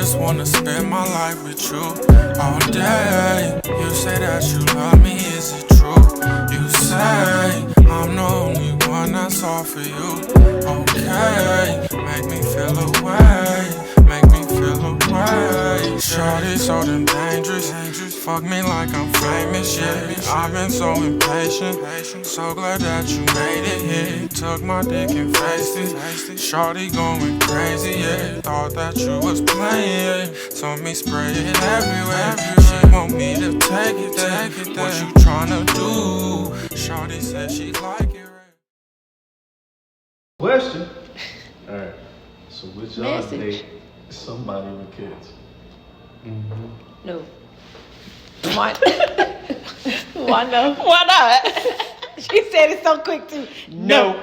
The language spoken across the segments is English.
just wanna spend my life with you all day. You say that you love me, is it true? You say I'm the only one that's all for you. Okay, make me feel away. Make me feel away. Shorty so damn dangerous. Fuck me like I'm famous, yeah. I've been so impatient. So glad that you made it, yeah. Took my dick and faced it. Shorty going crazy, yeah. Thought that you was playing, yeah. Saw me spray it everywhere. She want me to take it. What you tryna do? Shorty said she like it. Question. Alright. So would y'all date somebody with kids? Mm-hmm. No. Why? Why no? Why not? She said it so quick too. No.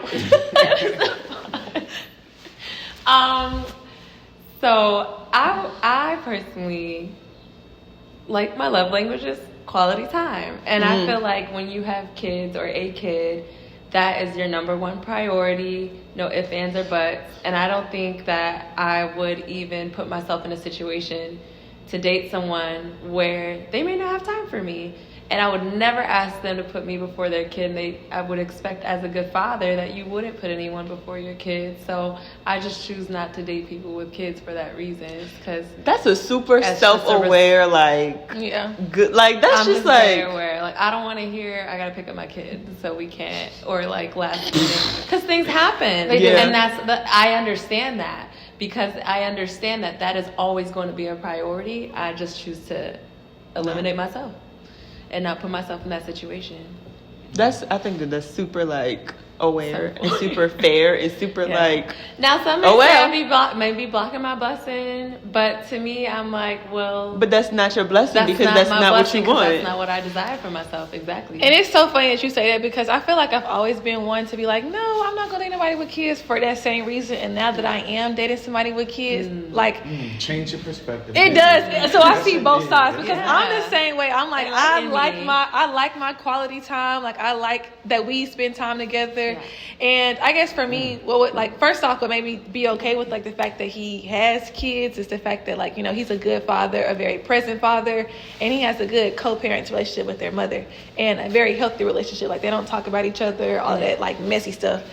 So I personally like, my love language is quality time, and I feel like when you have kids or a kid, that is your number one priority. No ifs, ands, or buts. And I don't think that I would even put myself in a situation to date someone where they may not have time for me. And I would never ask them to put me before their kid. I would expect, as a good father, that you wouldn't put anyone before your kid. So I just choose not to date people with kids for that reason. Because that's a super self-aware, good. Like, that's I'm just like, very aware. Like, I don't want to hear I gotta pick up my kid, so we can't, or like last minute, because things happen. And I understand that, because I understand that is always going to be a priority. I just choose to eliminate myself and not put myself in that situation. I think that's super like aware and super fair and super like. Now some may say I may be blocking my blessing, but to me I'm like, well. But that's not your blessing, because that's not what you want. That's not what I desire for myself. Exactly. And it's so funny that you say that, because I feel like I've always been one to be like, no, I'm not gonna date anybody with kids for that same reason. And now that I am dating somebody with kids, change your perspective. It does. So I see both sides, because I'm the same way. I'm like, I like my quality time. Like, I like that we spend time together. Yeah. And I guess for me, first off, what made me be okay with like the fact that he has kids is the fact that, like, you know, he's a good father, a very present father, and he has a good co-parent relationship with their mother, and a very healthy relationship. Like, they don't talk about each other, all that like messy stuff.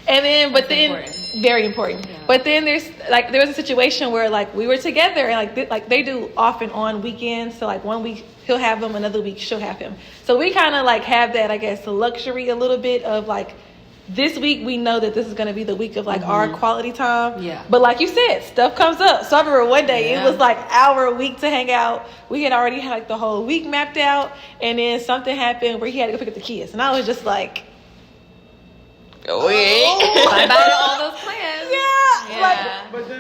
And then, very important. Yeah. But then there was a situation where like we were together, and like they do off and on weekends. So like one week he'll have him, another week she'll have him. So we kind of like have that, I guess, the luxury a little bit of like, this week we know that this is going to be the week of like our quality time. Yeah. But like you said, stuff comes up. So I remember one day it was like our week to hang out. We had already had like the whole week mapped out, and then something happened where he had to go pick up the kids, and I was just like, bye bye to all those plans. Yeah.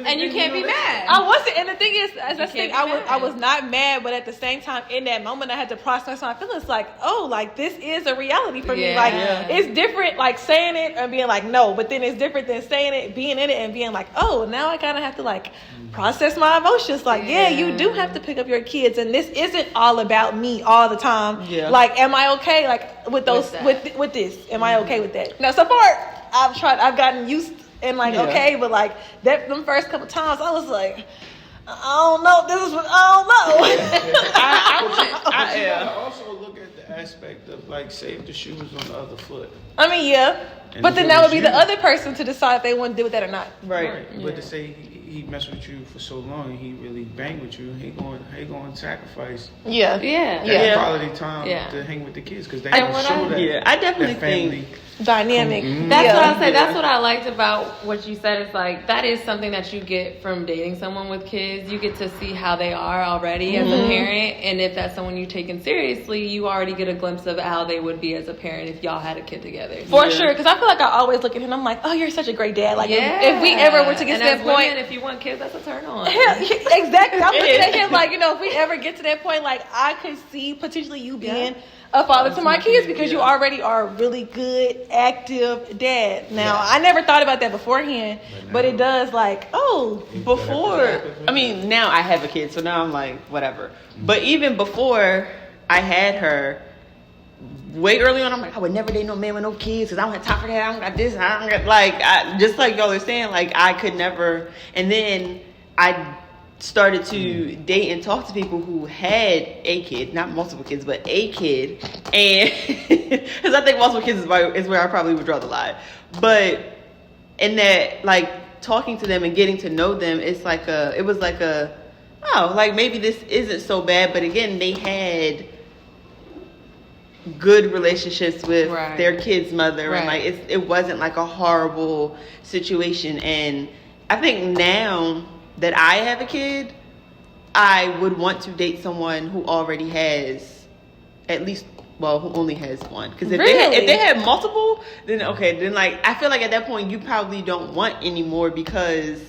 And you can't be mad. I wasn't, and the thing is, I was not mad, but at the same time, in that moment, I had to process my feelings. Like, like, this is a reality for me. Like, it's different, like saying it and being like, no, but then it's different than saying it, being in it, and being like, oh, now I kind of have to like process my emotions. Like, you do have to pick up your kids, and this isn't all about me all the time. Yeah. Like, am I okay? Like with those with this? Am I okay with that? Now, so far, I've gotten used and like okay, but like them first couple times, I was like, I don't know. This is what I don't know. I also look at the aspect of like, say if the shoe was on the other foot. I mean, but then that would be the other person to decide if they want to deal with that or not. Right. But to say he messed with you for so long and he really banged with you, he going to sacrifice that quality time to hang with the kids, because they don't show that. I definitely family think dynamic. That's what I say. That's what I liked about what you said. It's like, that is something that you get from dating someone with kids. You get to see how they are already as a parent, and if that's someone you're taking seriously, you already get a glimpse of how they would be as a parent if y'all had a kid together. For sure, because I feel like I always look at him, I'm like, oh, you're such a great dad. Like, if we ever were to get to that point, if you want kids, that's a turn on. Exactly. I'm looking at him like, you know, if we ever get to that point, like, I could see potentially you being a father to my kids, because you already are a really good, active dad. Now, I never thought about that beforehand, but it does, like, before. I mean, now I have a kid, so now I'm like, whatever. But even before I had her, way early on, I'm like, I would never date no man with no kids, because I don't have time for that. I don't got this. I don't got, just like y'all are saying, like, I could never. And then I started to date and talk to people who had a kid, not multiple kids, but a kid, and because I think multiple kids is where I probably would draw the line, but in that, like, talking to them and getting to know them, it was like maybe this isn't so bad, but again, they had good relationships with their kid's mother, and like it wasn't like a horrible situation. And I think now that I have a kid, I would want to date someone who already has who only has one. Because if they had multiple, then like I feel like at that point you probably don't want any more because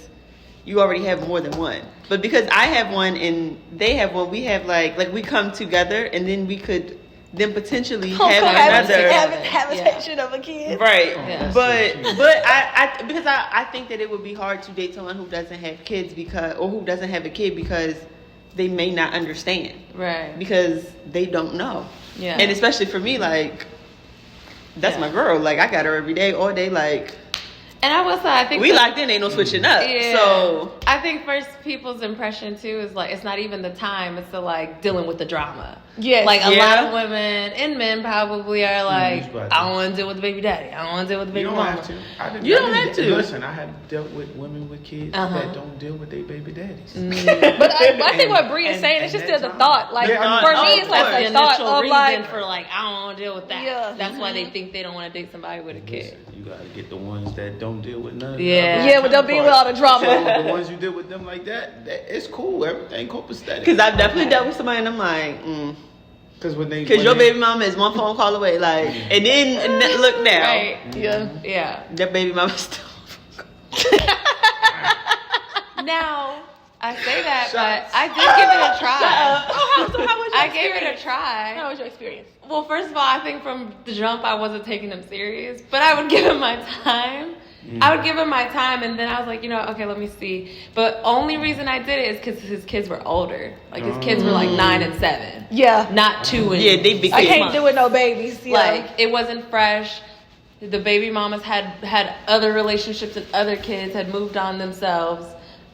you already have more than one. But because I have one and they have one, we have like we come together, and then we could then potentially have another habitation of a kid, right? But I think that it would be hard to date someone who doesn't have kids who doesn't have a kid because they may not understand, right? Because they don't know, and especially for me, like that's my girl, like I got her every day, all day, like. And I will say, I think we locked in, ain't no switching up. Yeah. So I think first people's impression too is like it's not even the time; it's the like dealing with the drama. Yes. Like a lot of women and men probably are like, I don't want to deal with the baby daddy. I don't want to deal with the baby mama. You don't have to. Listen, I have dealt with women with kids that don't deal with their baby daddies. But I think what Bria is saying is just still the thought. Like for me, it's like the thought of like for like I don't want to deal with that. Yeah. That's why they think they don't want to date somebody with a kid. You gotta get the ones that don't deal with none of but they'll be with all the drama. So the ones you deal with them like that, it's cool. Everything copacetic. Because I've definitely dealt with somebody and I'm like, Because your baby mama is one phone call away, like, and then look now. Right. Yeah. That baby mama still. Now, I say that, but I did give it a try. So how was your I gave it a try. How was your experience? Well, first of all, I think from the jump, I wasn't taking him serious, but I would give him my time. I would give him my time, and then I was like, okay, let me see. But only reason I did it is because his kids were older. Like, his kids were like 9 and 7. Yeah. Not 2 and they big. I can't do with no babies. Yeah. Like, it wasn't fresh. The baby mamas had other relationships and other kids had moved on themselves.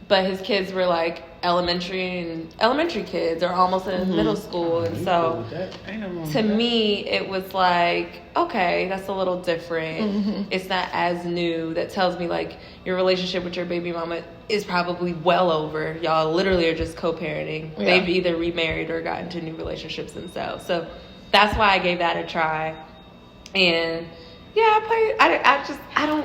But his kids were like elementary kids or almost in middle school. And so to me, it was like, okay, that's a little different. It's not as new. That tells me like your relationship with your baby mama is probably well over. Y'all literally are just co-parenting. Yeah. They've either remarried or got into new relationships themselves. So that's why I gave that a try. And I don't.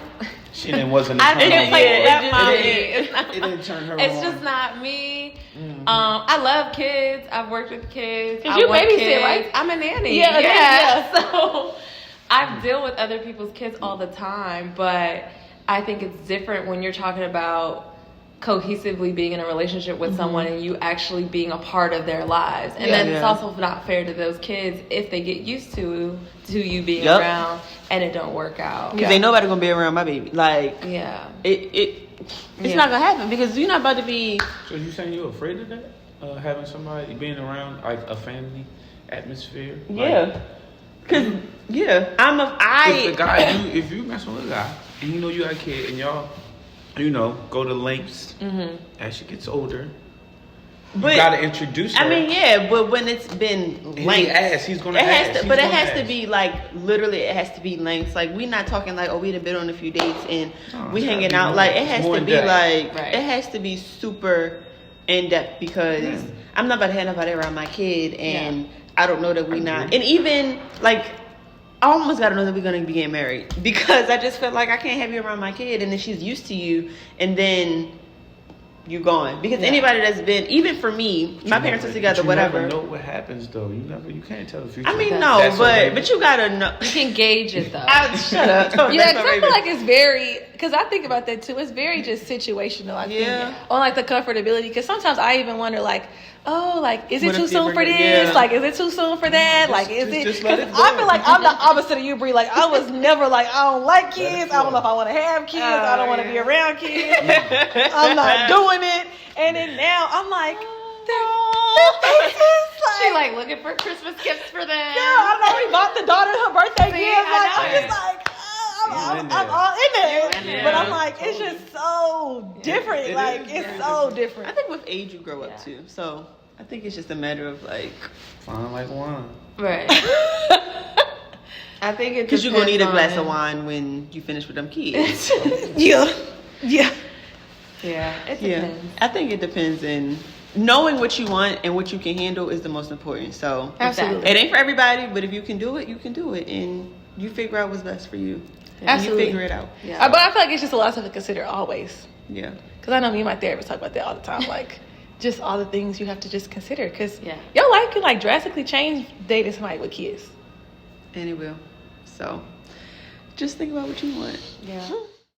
She wasn't. I didn't play that mommy. It didn't turn her on. It's just not me. I love kids. I've worked with kids. Cause you babysit, right? I'm a nanny. Yeah. So I deal with other people's kids all the time, but I think it's different when you're talking about cohesively being in a relationship with someone and you actually being a part of their lives. And then it's also not fair to those kids if they get used to you being around and it don't work out. Because ain't nobody gonna be around my baby. Like, it's not gonna happen because you're not about to be. So you saying you're afraid of that? Having somebody being around like a family atmosphere? Yeah. Because if you mess with a guy and you know you got a kid and y'all go to lengths as she gets older. But you gotta introduce her. I mean, but when it's been lengths, he's gonna ask. But it has to be like literally. It has to be lengths. Like we're not talking like we done been on a few dates and we hanging out. Like it has to be like it has to be super in depth because I'm not about to have nobody around my kid and I don't know that we not. And even like I almost got to know that we're going to be getting married because I just felt like I can't have you around my kid and then she's used to you and then you're gone. Because anybody that's been, even for me, my parents are together, whatever. You never know what happens though. You can't tell the future. I mean, no, but you got to know. You can gauge it though. Shut up. Yeah, because I feel like it's very, because I think about that too. It's very just situational, I think. On like the comfortability. Because sometimes I even wonder like, is it too soon for this? Yeah. Like, is it too soon for that? I feel like I'm the opposite of you, Brie. Like, I was never like, I don't like kids. I don't know if I want to have kids. I don't want to be around kids. I'm not doing it. And then now I'm like, she like looking for Christmas gifts for them. Yeah, I already bought the daughter her birthday gift. I'm just like, I'm all in there. But I'm like, it's just so different. It's so different. I think with age you grow up too. So I think it's just a matter of like fine like wine. Right. I think it's because you're gonna need a glass of wine when you finish with them kids. Yeah. It depends. I think it depends, and knowing what you want and what you can handle is the most important. So absolutely, it ain't for everybody, but if you can do it, you can do it, and you figure out what's best for you. Absolutely, you figure it out. Yeah. But I feel like it's just a lot of stuff to consider always. Yeah. Because I know me and my therapist talk about that all the time, like just all the things you have to just consider. Because your life can like drastically change dating somebody with kids, and it will. So just think about what you want. Yeah.